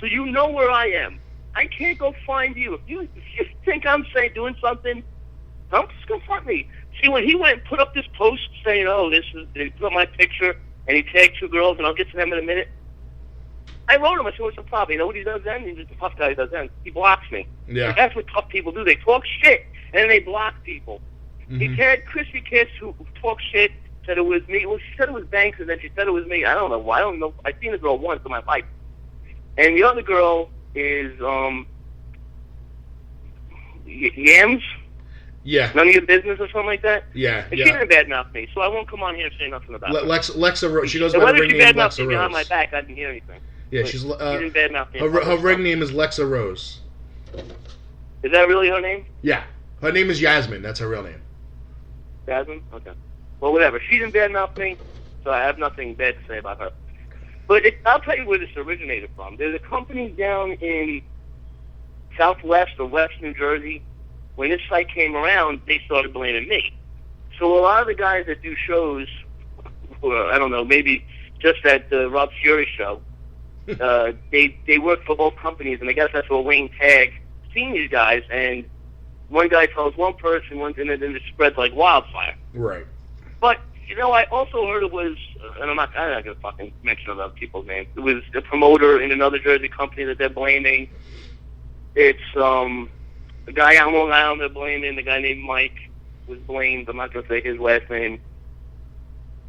So you know where I am. I can't go find you. If you think I'm doing something, don't just confront me. See, when he went and put up this post saying, they put up my picture, and he tagged 2 girls, and I'll get to them in a minute. I wrote him. I said, what's the problem? You know what he does then? He's just a tough guy who does then. He blocks me. Yeah. Like, that's what tough people do. They talk shit, and then they block people. Mm-hmm. He tagged Chrissy Kiss, who talked shit, said it was me. Well, she said it was Banks, and then she said it was me. I don't know why. I don't know. I've seen the girl once in my life. And the other girl is Yams. Yeah. None of your business or something like that? Yeah. And she didn't badmouth me, so I won't come on here and say nothing about it. Lexa Rose. She goes by the ring name Lexa Rose. Behind my back, I didn't hear anything. Yeah, she didn't badmouth me. Her ring name is Lexa Rose. Is that really her name? Yeah. Her name is Yasmin. That's her real name. Yasmin? Okay. Well, whatever. She didn't badmouth me, so I have nothing bad to say about her. But I'll tell you where this originated from. There's a company down in Southwest or West New Jersey. When this site came around, they started blaming me. So a lot of the guys that do shows, I don't know, maybe just at the Rob Fury show, they work for both companies, and I guess that's where Wayne Tagg seen these guys, and one guy tells one person, and then it spreads like wildfire. Right. But, I also heard it was, and I'm not going to fucking mention other people's names, it was a promoter in another Jersey company that they're blaming. It's, the guy out on Long Island they're blaming, the guy named Mike was blamed. I'm not going to say his last name.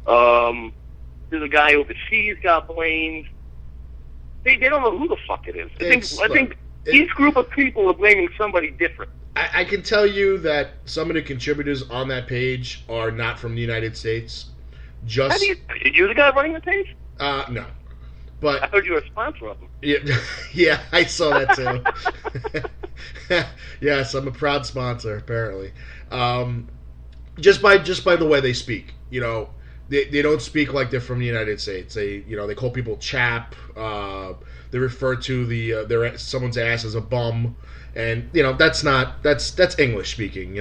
There's a guy overseas got blamed. They don't know who the fuck it is. I think each group of people are blaming somebody different. I can tell you that some of the contributors on that page are not from the United States. Are you the guy running the page? No. But I heard you were a sponsor of them. Yeah, I saw that too. Yes, I'm a proud sponsor, apparently. Just by the way they speak, they don't speak like they're from the United States. They call people chap. They refer to someone's ass as a bum, and that's English speaking.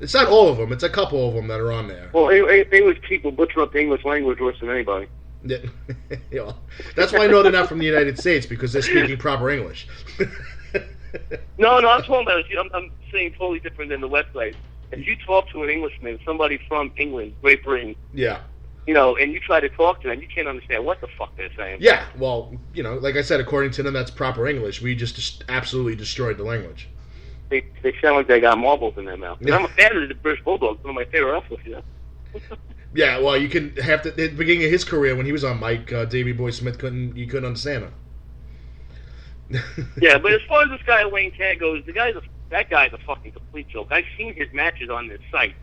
It's not all of them. It's a couple of them that are on there. Well, English people butcher up the English language worse than anybody. That's why I know they're not from the United States, because they're speaking proper English. No, I'm talking about I'm saying totally different than the website. If you talk to an Englishman, somebody from England, Great Britain, yeah, and you try to talk to them, you can't understand what the fuck they're saying. Yeah, well, like I said, according to them, that's proper English. We just absolutely destroyed the language. They sound like they got marbles in their mouth. And I'm a fan of the British Bulldogs, one of my favorite wrestlers. Yeah, well, you can have to. At the beginning of his career, when he was on mic, Davey Boy Smith couldn't understand him. Yeah, but as far as this guy Wayne Tagg goes, that guy's a fucking complete joke. I've seen his matches on this site.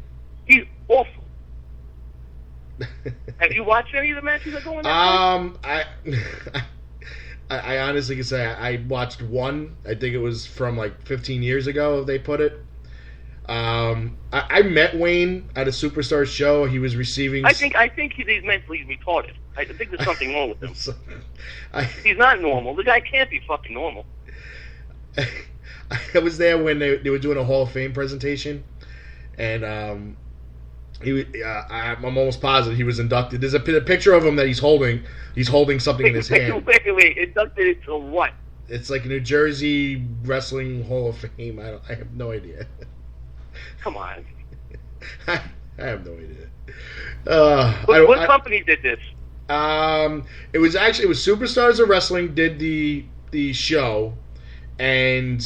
He's awful. Have you watched any of the matches that go on that site? I honestly can say I watched one. I think it was from like 15 years ago. They put it. I met Wayne at a Superstar show. He was receiving. I think he's mentally retarded. I think there's something wrong with him. He's not normal. The guy can't be fucking normal. I was there when they were doing a Hall of Fame presentation, and I'm almost positive he was inducted. There's a picture of him that he's holding. He's holding something in his hand. Wait, inducted into what? It's like a New Jersey Wrestling Hall of Fame. I have no idea. Come on. I have no idea. What company did this? It was Superstars of Wrestling did the show, and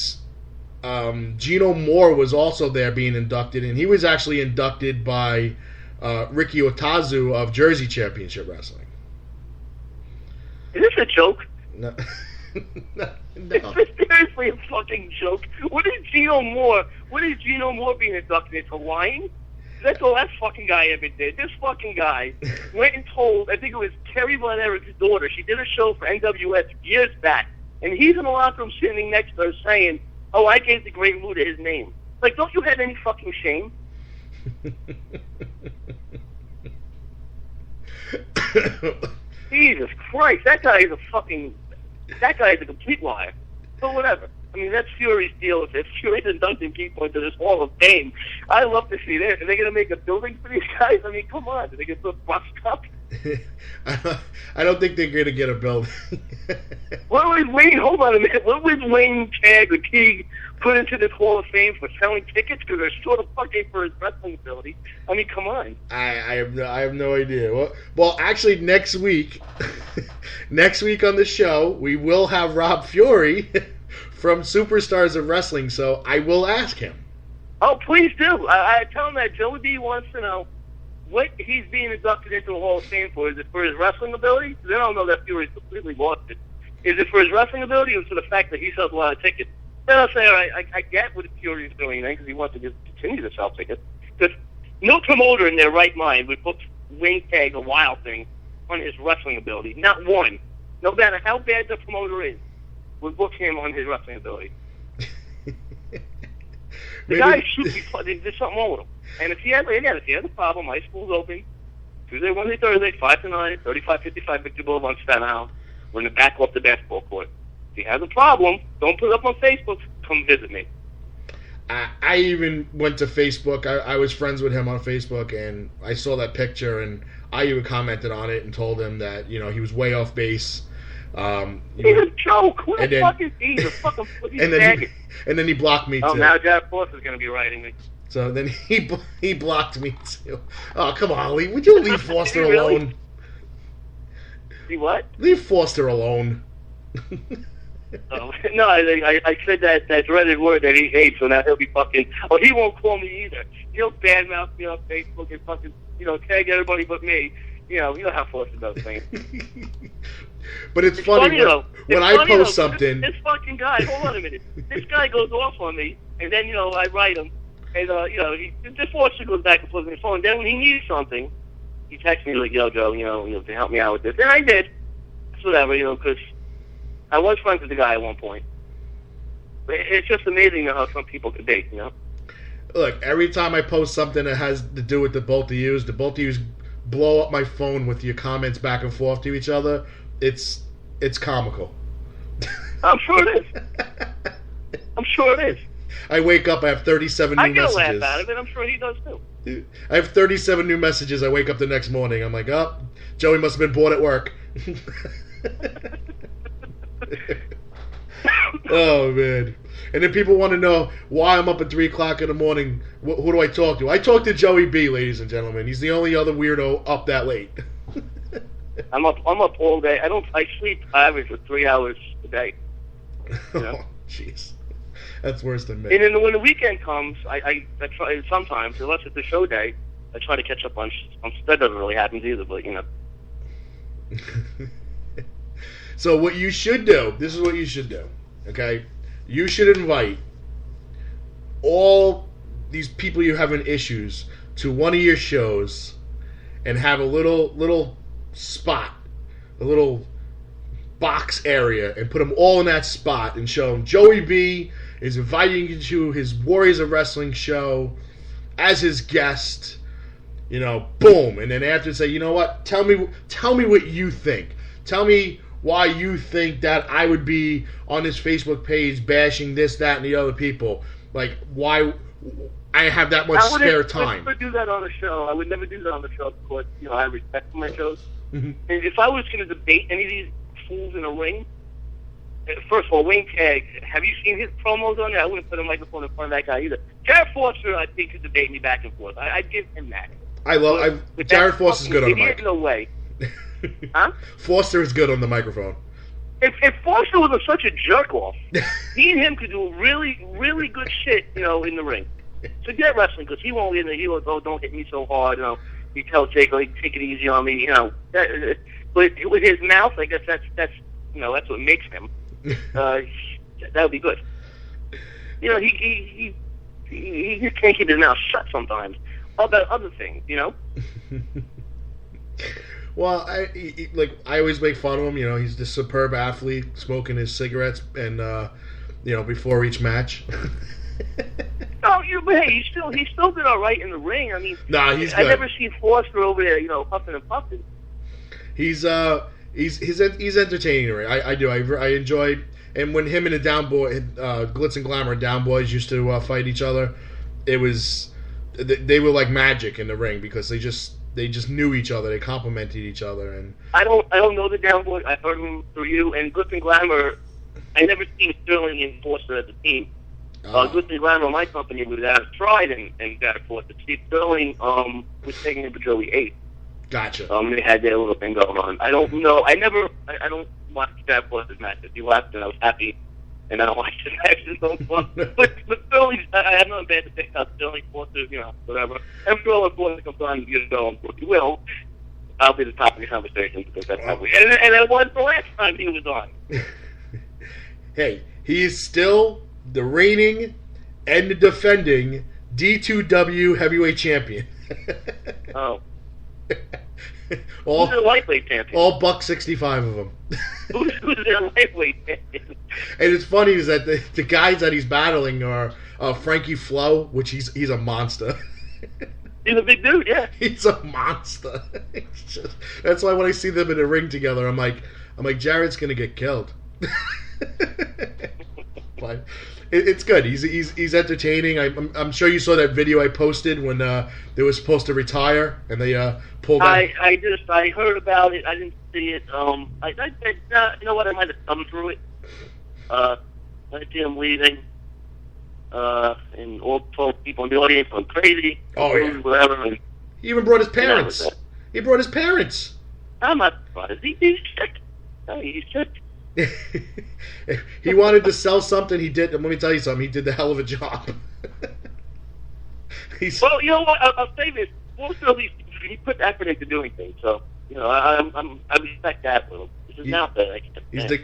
Gino Moore was also there being inducted, and he was actually inducted by Ricky Otazu of Jersey Championship Wrestling. Is this a joke? No. No. It's seriously a fucking joke. What is Gino Moore being inducted into? Lying? That's all that fucking guy ever did. This fucking guy went and told, I think it was Terry Von Erich's daughter, she did a show for NWS years back, and he's in the locker room sitting next to her saying, "Oh, I gave the Great Muta his name." Like, don't you have any fucking shame? Jesus Christ, that guy is a complete liar. But whatever. I mean, that's Fury's deal. If Fury's inducting people into this Hall of Fame, I love to see that. Are they going to make a building for these guys? I mean, come on. Are they going to put bus up? I don't think they're going to get a building. What was Wayne? Hold on a minute. What was Wayne Tag or Teague put into this Hall of Fame for selling tickets? Because they're sort of fucking for his wrestling ability. I mean, come on. I have no idea. Well, actually, next week on the show, we will have Rob Fury from Superstars of Wrestling. So I will ask him. Oh, please do. I tell him that Joey B wants to know what he's being inducted into the Hall of Fame for. Is it for his wrestling ability? Because I don't know that Fury's completely lost it. Is it for his wrestling ability or for the fact that he sells a lot of tickets? Then I'll say, all right, I get what Fury's doing then because he wants to just continue to sell tickets. Because no promoter in their right mind would book Wayne Tag a Wild Thing on his wrestling ability. Not one. No matter how bad the promoter is, would book him on his wrestling ability. The guy should be. There's something wrong with him. And if he has a problem, high school's open. Tuesday, Wednesday, Thursday, 5 to 9, 3555 Victor Boulevard, Staten Island. We're in the back off the basketball court. If he has a problem, don't put it up on Facebook. Come visit me. I even went to Facebook. I was friends with him on Facebook, and I saw that picture, and I even commented on it and told him that he was way off base. He's a joke. Who the fuck is he? The fucking and then he blocked me too. Oh, now Jared Foster is going to be writing me. So then he blocked me too. Oh, come on, Lee. Would you leave Foster alone? See what? Leave Foster alone. Oh, no, I said that dreaded word that he hates, so now he'll be fucking. Oh, he won't call me either. He'll badmouth me on Facebook and fucking, tag everybody but me. You know how Foster does things. But it's funny though. When I post something, this fucking guy. Hold on a minute. This guy goes off on me, and then I write him, and this Foster goes back and forth on his phone. Then when he needs something, he texts me like, "Yo, Joe, to help me out with this," and I did. It's whatever, because I was friends with the guy at one point. But it's just amazing how some people can be, Look, every time I post something that has to do with the both of you blow up my phone with your comments back and forth to each other. It's comical. I'm sure it is. I wake up, I have 37 new messages. I get a laugh out of it. I'm sure he does too. I have 37 new messages. I wake up the next morning. I'm like, oh, Joey must have been bored at work. Oh, man. And then people want to know why I'm up at 3 o'clock in the morning. Who do I talk to? I talk to Joey B, ladies and gentlemen. He's the only other weirdo up that late. I'm up all day. I sleep average of 3 hours a day. Oh, jeez. That's worse than me. And then when the weekend comes, I try sometimes, unless it's a show day, I try to catch up on that doesn't really happen either, but So what you should do, this is what you should do, okay? You should invite all these people you're having issues to one of your shows and have a little spot, a little box area, and put them all in that spot and show them Joey B is inviting you to his Warriors of Wrestling show as his guest, boom. And then after say, you know what, tell me what you think. Tell me why you think that I would be on this Facebook page bashing this, that, and the other people. Like, why I have that much spare time. I would never do that on a show. I would never do that on the show because, I respect my shows. Mm-hmm. And if I was going to debate any of these fools in a ring, first of all, Wayne Tag, have you seen his promos on there? I wouldn't put a microphone in front of that guy either. Jared Foster, I think, could debate me back and forth. I'd give him that. Jared Foster's good on the mic. No way. Huh? Foster is good on the microphone. If Foster wasn't such a jerk off, me and him could do really, really good shit, in the ring. Forget wrestling because he won't. He will go, don't hit me so hard. He tells Jake, take it easy on me. But with his mouth, I guess that's what makes him. That would be good. He just can't keep his mouth shut sometimes about other things. Well, I always make fun of him. He's this superb athlete, smoking his cigarettes, and before each match. Oh, but hey, he still did all right in the ring. I mean, he's good. I never seen Foster over there, huffing and puffing. He's entertaining. Right? I do. I enjoyed, and when him and the Down Boy, Glitz and Glamour Down Boys used to fight each other, they were like magic in the ring because they just they just knew each other. They complimented each other, and I don't know the Down Boys. I heard them through you and Glitz and Glamour. I never seen Sterling and Foster as a team. Glitz and Glamour, my company, was out of Stride and got Foster. Steve Sterling was taking it until the 8th. Gotcha. They had their little thing going on. I don't know. I don't watch Dad Foster's matches. He left, and I was happy. And I don't watch his matches no more. But Sterling, I have nothing bad to pick out Sterling, Foster, whatever. I'm sure if Foster comes on the show, he will. I'll be the top of the conversation because that's how we. And it was the last time he was on. Hey, he's still the reigning and the defending D2W heavyweight champion. Oh. Who's their lightweight champion? All $165 of them. Who's their lightweight champion? And it's funny is that the guys that he's battling are Frankie Flo, which he's a monster. He's a big dude, yeah. He's a monster. That's why when I see them in the ring together, I'm like Jared's gonna get killed. But it's good. He's entertaining. I'm sure you saw that video I posted when they were supposed to retire and they pulled out. I heard about it. I didn't see it. You know what? I might have thumbed through it. I see him leaving. And all 12 people in the audience went crazy. Oh yeah. Whatever. And he even brought his parents. He brought his parents. I'm not surprised. He's sick. Oh, he's sick. He wanted to sell something. He did. Let me tell you something. He did the hell of a job. Well, you know what? I'll say this. Most of these, he put effort into doing things. So, I respect that with him. This is not that.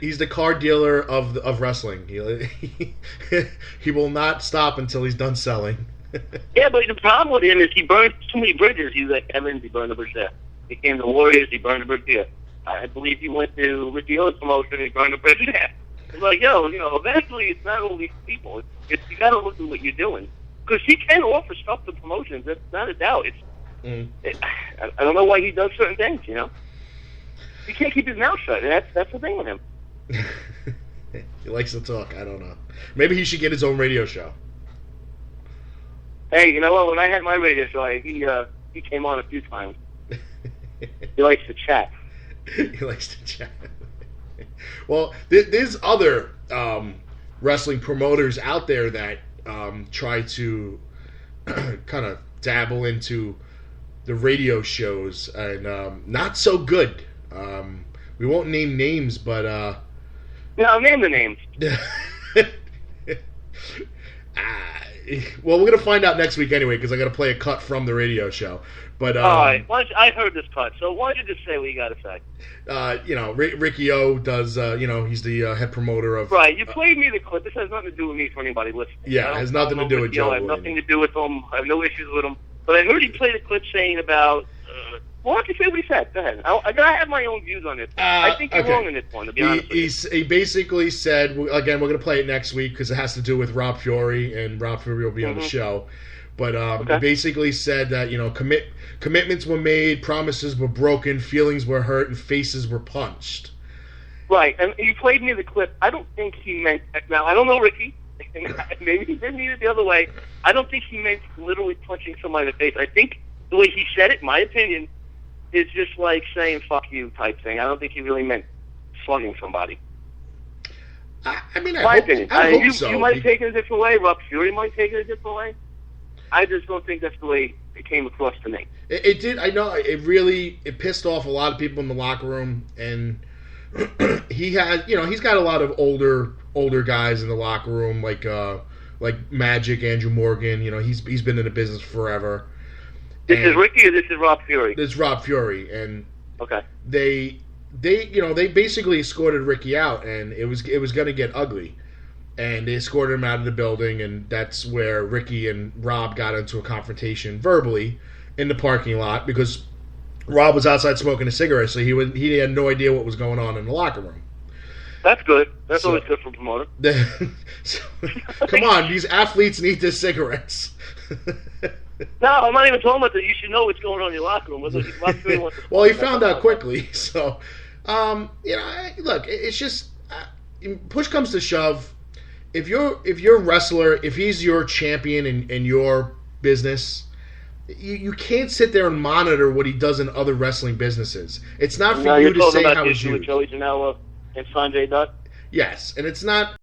He's the car dealer of wrestling. He will not stop until he's done selling. Yeah, but the problem with him is he burned too many bridges. He's like Evans. He burned a bridge there. He came to Warriors. He burned a bridge here. I believe he went to Ricky O's promotion and burned a bridge there. It's like, eventually it's not all these people. You got to look at what you're doing. Because he can offer stuff to promotions. That's not a doubt. I don't know why he does certain things, He can't keep his mouth shut. That's the thing with him. He likes to talk. I don't know. Maybe he should get his own radio show. Hey, you know what? When I had my radio show, he came on a few times. He likes to chat. He likes to chat. Well, there's other wrestling promoters out there that try to kind of dabble into the radio shows, and not so good. We won't name names, but no, name the names. Well, we're gonna find out next week anyway, because I got to play a cut from the radio show. But all right, I heard this cut, so why don't you just say what you got to say? Ricky O does. He's the head promoter of. Right, you played me the clip. This has nothing to do with me for anybody listening. Yeah, it has nothing to do with Joe. I have nothing to do with him. I have no issues with him. But I heard he played a clip saying about. Why don't you say what he said? Go ahead. I have my own views on this. I think you're wrong in this one, to be honest with you. He basically said, again, we're going to play it next week because it has to do with Rob Fury, and Rob Fury will be on the show. But he basically said that, commitments were made, promises were broken, feelings were hurt, and faces were punched. Right, and you played me the clip. I don't think he meant... Now, I don't know Ricky. Maybe he didn't mean it the other way. I don't think he meant literally punching somebody in the face. I think the way he said it, my opinion, is just like saying "fuck you" type thing. I don't think he really meant slugging somebody. I hope so. You might take it a different way. Rob Fury might take it a different way. I just don't think that's the way it came across to me. It did. I know it pissed off a lot of people in the locker room, and he's got a lot of older guys in the locker room, like Magic, Andrew Morgan. He's been in the business forever. This is Ricky, or this is Rob Fury? This is Rob Fury, and okay. They basically escorted Ricky out, and it was going to get ugly, and they escorted him out of the building, and that's where Ricky and Rob got into a confrontation verbally in the parking lot because Rob was outside smoking a cigarette, so he had no idea what was going on in the locker room. That's good. That's always good for a promoter. Come on, these athletes need their cigarettes. No, I'm not even talking about that. You should know what's going on in your locker room. Well, he found out quickly. So, look, it's just push comes to shove. If you're a wrestler, if he's your champion in your business, You can't sit there and monitor what he does in other wrestling businesses. It's not for No, you you're to talking say about how the it's issue with used. Joey Janela and Sanjay Dutt? Yes, and it's not